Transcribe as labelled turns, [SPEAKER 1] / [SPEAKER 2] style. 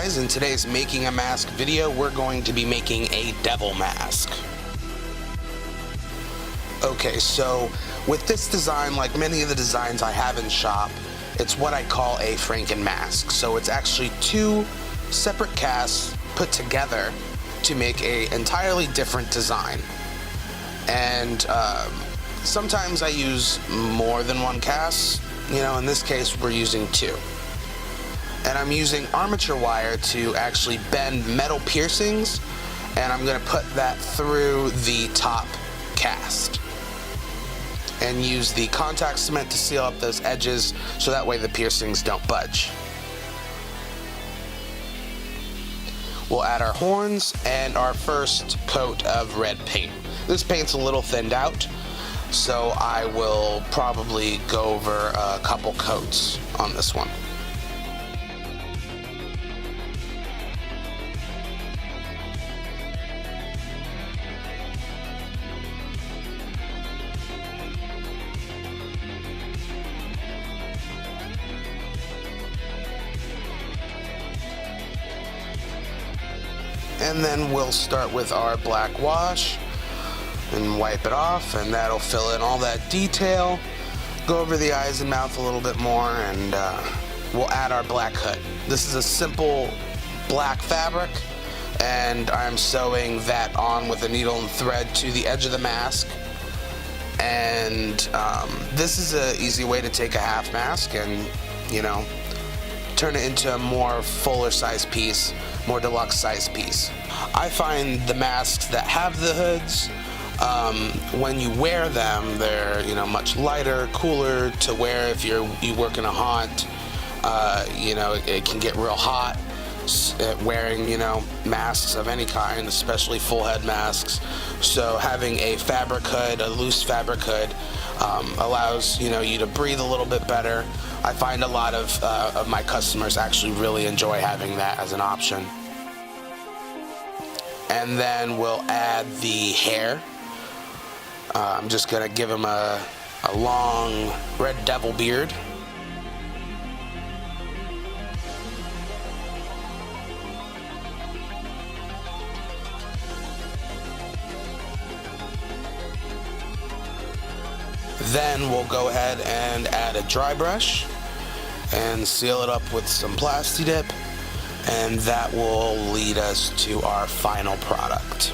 [SPEAKER 1] guys, in today's making a mask video, we're going to be making a devil mask. Okay, so with this design, like many of the designs I have in shop, it's what I call a Franken mask. So it's actually two separate casts put together to make an entirely different design. And sometimes I use more than one cast. You know, in this case, we're using two. And I'm using armature wire to actually bend metal piercings, and I'm going to put that through the top cast. And use the contact cement to seal up those edges so that way the piercings don't budge. We'll add our horns and our first coat of red paint. This paint's a little thinned out, so I will probably go over a couple coats on this one. And then we'll start with our black wash and wipe it off, and that'll fill in all that detail. Go over the eyes and mouth a little bit more, and we'll add our black hood. This is a simple black fabric, and I'm sewing that on with a needle and thread to the edge of the mask. And this is an easy way to take a half mask and, you know, turn it into a more fuller size piece, more deluxe size piece. I find the masks that have the hoods, when you wear them, they're, you know, much lighter, cooler to wear if you work in a haunt. You know, it can get real hot wearing, you know, masks of any kind, especially full head masks. So having a fabric hood, a loose fabric hood, allows, you know, you to breathe a little bit better. I find a lot of my customers actually really enjoy having that as an option. And then we'll add the hair. I'm just gonna give him a long red devil beard. Then we'll go ahead and add a dry brush and seal it up with some Plasti Dip, and that will lead us to our final product.